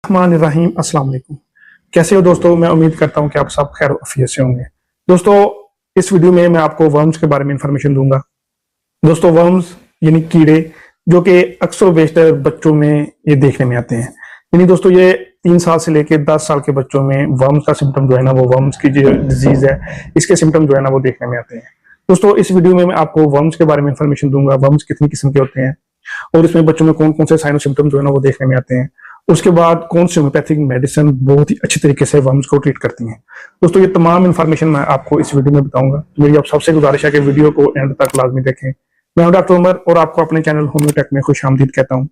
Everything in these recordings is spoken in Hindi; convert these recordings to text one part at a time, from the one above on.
रहीम अस्सलाम वालेकुम। कैसे हो दोस्तों? मैं उम्मीद करता हूं कि आप सब खैर आफियत से होंगे। दोस्तों, इस वीडियो में मैं आपको वर्म्स के बारे में इंफॉर्मेशन दूंगा। दोस्तों, वर्म्स यानी कीड़े जो कि अक्सर बेशतर बच्चों में ये देखने में आते हैं। यानी दोस्तों, ये 3 साल से लेकर 10 साल के बच्चों में वर्म्स का सिम्टम जो है ना, वो वर्म्स की जो डिजीज है, इसके सिम्टम जो है ना वो देखने में आते हैं। दोस्तों, इस वीडियो में मैं आपको वर्म्स के बारे में इंफॉर्मेशन दूंगा, वर्म्स कितनी किस्म के होते हैं और इसमें बच्चों में कौन कौन से साइन और सिम्टम जो है ना वो देखने में आते हैं। उसके बाद कौन सी होम्योपैथिक मेडिसिन बहुत ही अच्छी तरीके से वर्म्स को ट्रीट करती हैं। दोस्तों, ये तमाम इंफॉर्मेशन मैं आपको इस वीडियो में बताऊंगा। मेरी आप सबसे गुजारिश है कि वीडियो को एंड तक लाजमी देखें। मैं हूं डॉक्टर उमर और आपको अपने चैनल होम्योटेक में खुश आमदीद कहता हूं।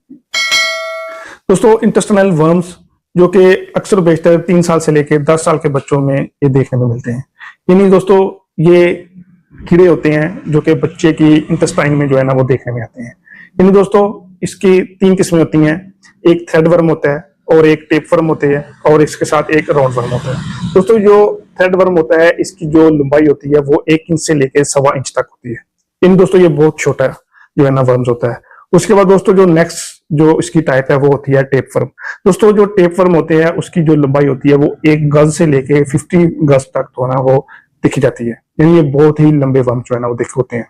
दोस्तों, इंटेस्टाइनल वर्म्स जो कि अक्सर बेशतर 3 साल से लेकर 10 साल के बच्चों में ये देखने में मिलते हैं। यानी दोस्तों, ये कीड़े होते हैं जो कि बच्चे की इंटेस्टाइन में जो है ना वो देखने में आते हैं। यानी दोस्तों, इसकी 3 किस्में होती हैं। एक थ्रेड वर्म होता है और एक टेप वर्म होते हैं और इसके साथ एक राउंड वर्म होता है। दोस्तों, जो थ्रेड वर्म होता है, इसकी जो लंबाई होती है वो 1 इंच से लेकर 1.25 इंच तक होती है। इन दोस्तों, ये बहुत छोटा जो है ना वर्म्स होता है। उसके बाद दोस्तों, जो नेक्स्ट जो इसकी टाइप है वो होती है टेप वर्म। दोस्तों, जो टेप वर्म होते हैं उसकी जो लंबाई होती है वो 1 गज से लेके 50 गज तक जो है ना वो दिखी जाती है। यानी ये बहुत ही लंबे वर्म जो है ना वो दिख होते हैं।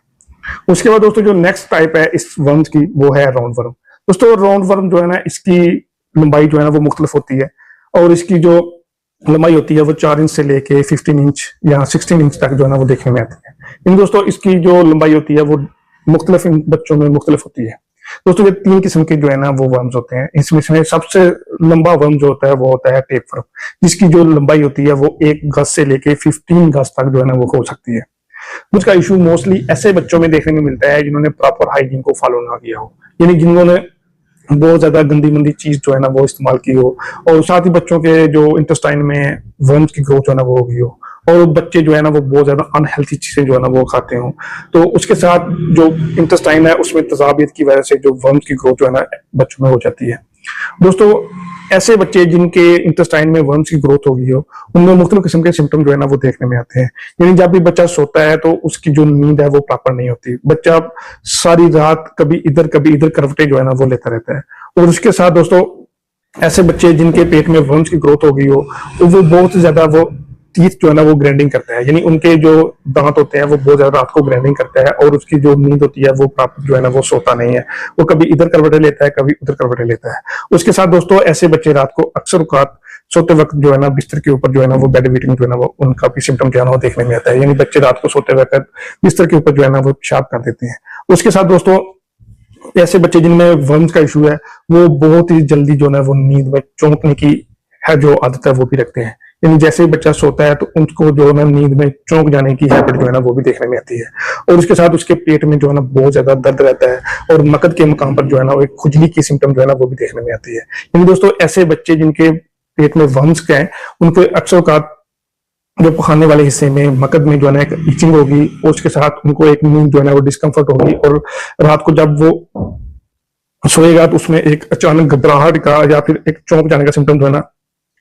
उसके बाद दोस्तों, जो नेक्स्ट टाइप है इस वर्म्स की वो है राउंड वर्म। दोस्तों, राउंड वर्म जो है ना, इसकी लंबाई जो है ना वो मुख्तलिफ होती है और इसकी जो लंबाई होती है वो 4 इंच से लेके 15 इंच या 16 इंच तक जो है ना वो देखने में आती है। इन दोस्तों, इसकी जो लंबाई होती है वो मुख्तलिफ बच्चों में मुख्तलिफ होती है। दोस्तों, ये 3 किस्म के जो है ना वो वर्म्स होते हैं। इसमें से सबसे लंबा वर्म जो होता है वो होता है टेप वर्म, जिसकी जो लंबाई होती है वो 1 गज से लेके 15 गज तक जो है ना वो हो सकती है। उसका इशू मोस्टली ऐसे बच्चों में देखने में मिलता है जिन्होंने प्रॉपर हाइजीन को फॉलो ना किया हो, यानी जिन्होंने बहुत ज्यादा गंदी मंदी चीज जो है ना वो इस्तेमाल की हो और साथ ही बच्चों के जो इंटेस्टाइन में वर्म्स की ग्रोथ जो है ना वो हो गई हो और बच्चे जो है ना वो बहुत ज्यादा अनहेल्थी चीजें जो है ना वो खाते हो, तो उसके साथ जो इंटेस्टाइन है उसमें तजाबियत की वजह से जो वर्म्स की ग्रोथ जो है ना बच्चों में हो जाती है। दोस्तों, ऐसे बच्चे जिनके इंटेस्टाइन में वर्म्स की ग्रोथ हो गई हो, उनमें मुख्तलिफ किस्म के सिम्टम जो है ना वो देखने में आते हैं। यानी जब भी बच्चा सोता है तो उसकी जो नींद है वो प्रॉपर नहीं होती। बच्चा सारी रात कभी इधर करवटे जो है ना वो लेता रहता है। और उसके साथ दोस्तों, ऐसे बच्चे जिनके पेट में वर्म्स की ग्रोथ हो गई हो तो वो बहुत ज्यादा वो टीथ जो है ना वो ग्राइंडिंग करता है, यानी उनके जो दांत होते हैं वो बहुत ज्यादा रात को ग्राइंडिंग करता है और उसकी जो नींद होती है वो प्रॉपर जो है ना वो सोता नहीं है। वो कभी इधर करवटे लेता है, कभी उधर करवटे लेता है। उसके साथ दोस्तों, ऐसे बच्चे रात को अक्सर औकात सोते वक्त जो है ना बिस्तर के ऊपर जो है ना वो बेड वेटिंग जो है ना वो उनका भी सिम्टम जो है ना वो देखने में आता है। यानी बच्चे रात को सोते वक्त बिस्तर के ऊपर जो है ना वो पेशाब कर देते हैं। उसके साथ दोस्तों, ऐसे बच्चे जिनमें वर्म्स का इशू है वो बहुत ही जल्दी जो है वो नींद में चौंकने की है जो आदत है वो भी रखते हैं। यानी जैसे ही बच्चा सोता है तो उनको जो है ना नींद में चौंक जाने की हैबिट जो है ना वो भी देखने में आती है। और उसके साथ उसके पेट में जो है ना बहुत ज्यादा दर्द रहता है और मकद के मकाम पर जो है ना एक खुजली की सिम्टम जो है ना वो भी देखने में आती है। यानी दोस्तों, ऐसे बच्चे जिनके पेट में वर्म्स का है उनको अक्सर औकात जो पखाने वाले हिस्से में मकद में जो है ना एक इचिंग होगी और उसके साथ उनको एक नींद जो है ना वो डिस्कम्फर्ट होगी और रात को जब वो सोएगा तो उसमें एक अचानक घबराहट का या फिर एक चौंक जाने का सिम्टम जो है ना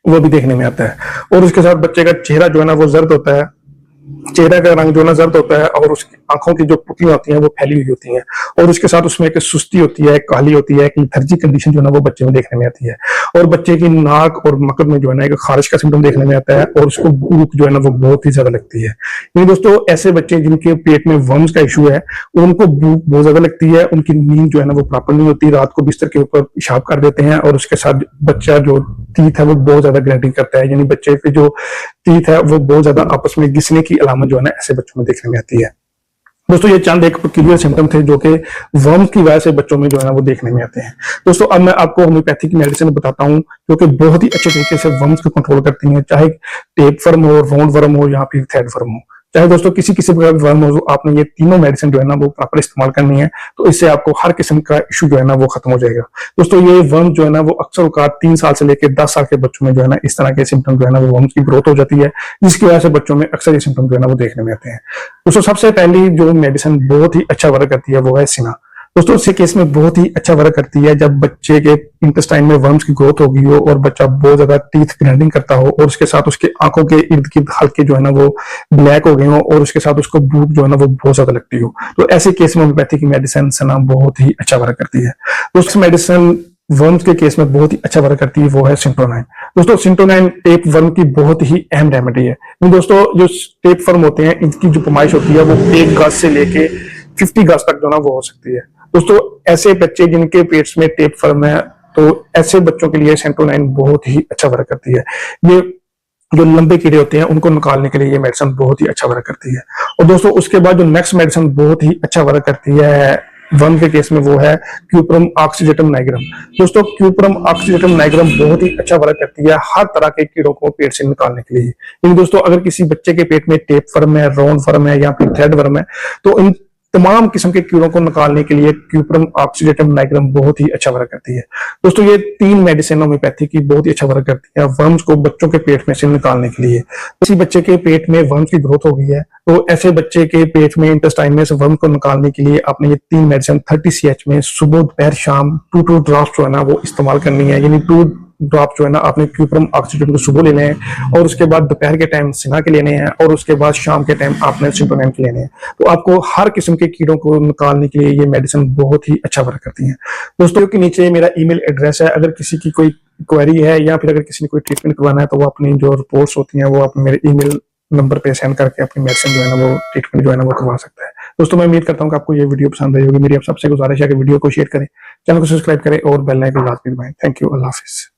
वो भी देखने में आता है। और उसके साथ बच्चे का चेहरा जो है ना वो जर्द होता है, चेहरे का रंग जो है ना जर्द होता है और उसकी आंखों की जो पुतलियां होती हैं वो फैली हुई होती हैं और उसके साथ उसमें एक सुस्ती होती है, काली होती है, एक लेथर्जी कंडीशन जो है ना वो बच्चे में देखने में आती है। और बच्चे की नाक और मकद में जो है ना एक खारिश का सिम्टम देखने में आता है और उसको भूख जो है ना वो बहुत ही ज्यादा लगती है। यानी दोस्तों, ऐसे बच्चे जिनके पेट में वर्म्स का इशू है उनको भूख बहुत ज्यादा लगती है, उनकी नींद जो है ना वो प्रॉपर नहीं होती, रात को बिस्तर के ऊपर पेशाब कर देते हैं और उसके साथ बच्चा जो टीथ है वो बहुत ज्यादा ग्राइंडिंग करता है। यानी बच्चे के जो टीथ है वो बहुत ज्यादा आपस में घिसने की अलामत जो है ना ऐसे बच्चों में देखने में आती है। दोस्तों, ये चंद एक क्लियर सिम्टम थे जो कि वर्म्स की वजह से बच्चों में जो है ना वो देखने में आते हैं। दोस्तों, अब मैं आपको होम्योपैथिक मेडिसिन बताता हूं जो कि बहुत ही अच्छे तरीके से वर्म्स को कंट्रोल करती हैं, चाहे टेप वर्म हो, राउंड वर्म हो या फिर थ्रेड वर्म हो, चाहे दोस्तों किसी किसी प्रकार वर्म हो। आपने ये तीनों मेडिसिन जो है ना वो प्रॉपर इस्तेमाल करनी है तो इससे आपको हर किस्म का इशू जो है ना वो खत्म हो जाएगा। दोस्तों, ये वर्म जो है ना वो अक्सर औकात 3 साल से लेकर 10 साल के बच्चों में जो है ना इस तरह के सिम्टम जो है ना वो वर्म्स की ग्रोथ हो जाती है, जिसकी वजह से बच्चों में अक्सर ये सिम्टम जो है ना वो देखने में आते हैं। दोस्तों, सबसे पहली जो मेडिसिन बहुत ही अच्छा वर्क करती है वो है सिना। दोस्तों, इस केस में बहुत ही अच्छा वर्क करती है जब बच्चे के इंटेस्टाइन में वर्म्स की ग्रोथ हो गई हो और बच्चा बहुत ज्यादा टीथ ग्राइंडिंग करता हो और उसके साथ उसके आंखों के इर्द गिर्द हल्के जो है ना वो ब्लैक हो गए हो और उसके साथ उसको भूख जो है ना वो बहुत ज्यादा लगती हो, तो ऐसे केस में होम्योपैथिक मेडिसिन सना बहुत ही अच्छा वर्क करती है। तो उस मेडिसिन वर्म्स के केस में बहुत ही अच्छा वर्क करती है वो है सिंट्रोनाइन। दोस्तों सिंट्रोनाइन टेप वर्म की बहुत ही अहम रेमेडी है। दोस्तों जो टेप वर्म होते हैं इनकी जो पैमाइश होती है वो 1 गज से लेके 50 गज तक जो ना वो हो सकती है। दोस्तों ऐसे बच्चे जिनके पेट्स में टेप वर्म है तो ऐसे बच्चों के लिए सिंट्रोनाइन बहुत ही अच्छा वर्क करती है। ये जो लंबे कीड़े होते हैं उनको निकालने के लिए ये मेडिसिन बहुत ही अच्छा वर्क करती है। और दोस्तों उसके बाद जो नेक्स्ट मेडिसिन बहुत ही अच्छा वर्क करती है वर्म के केस में वो है क्यूप्रम ऑक्सीडेटम नाइग्रम। दोस्तों क्यूप्रम ऑक्सीडेटम नाइग्रम बहुत ही अच्छा वर्क करती है हर तरह के कीड़ों को पेट से निकालने के लिए। लेकिन दोस्तों अगर किसी बच्चे के पेट में टेप वर्म है, राउंड वर्म है या फिर थ्रेड वर्म है तो इन तमाम किस्म के कीड़ों को निकालने के लिए क्यूप्रम ऑक्सीडेटम नाइग्रम बहुत ही अच्छा वर्क करती है। दोस्तों ये 3 मेडिसिन होम्योपैथी की बहुत ही अच्छा वर्क करती है वर्म्स को बच्चों के पेट में से निकालने के लिए। किसी बच्चे के पेट में वर्म्स की ग्रोथ हो गई है तो ऐसे बच्चे के पेट में इंटेस्टाइन में से वर्म को निकालने के लिए आपने ये 3 मेडिसिन 30 CH में सुबह दोपहर शाम 2 ड्रॉप्स जो है ना वो इस्तेमाल करनी है। यानी 2 ड्रॉप जो है ना आपने क्यूप्रम ऑक्सीडेटम को सुबह लेने हैं और उसके बाद दोपहर के टाइम सिना के लेने हैं और उसके बाद शाम के टाइम आपने सिंट्रोनाइन के लेने हैं। तो आपको हर किस्म के कीड़ों को निकालने के लिए ये मेडिसिन बहुत ही अच्छा वर्क करती है। दोस्तों के नीचे मेरा ईमेल एड्रेस है, अगर किसी की कोई क्वेरी है या फिर अगर किसी ने कोई ट्रीटमेंट करवाना है तो वो अपनी जो रिपोर्ट्स होती हैं वो अपने मेरे ईमेल नंबर पे सेंड करके अपनी मेडिसिन जो है ना वो ट्रीटमेंट जो है ना वो करवा सकता है। दोस्तों मैं उम्मीद करता हूँ कि आपको ये वीडियो पसंद आई होगी। मेरी आप सबसे गुजारिश है कि वीडियो को शेयर करें, चैनल को सब्सक्राइब करें और बेल आइकन लाजमी दबाएं। Thank you, Allah Hafiz.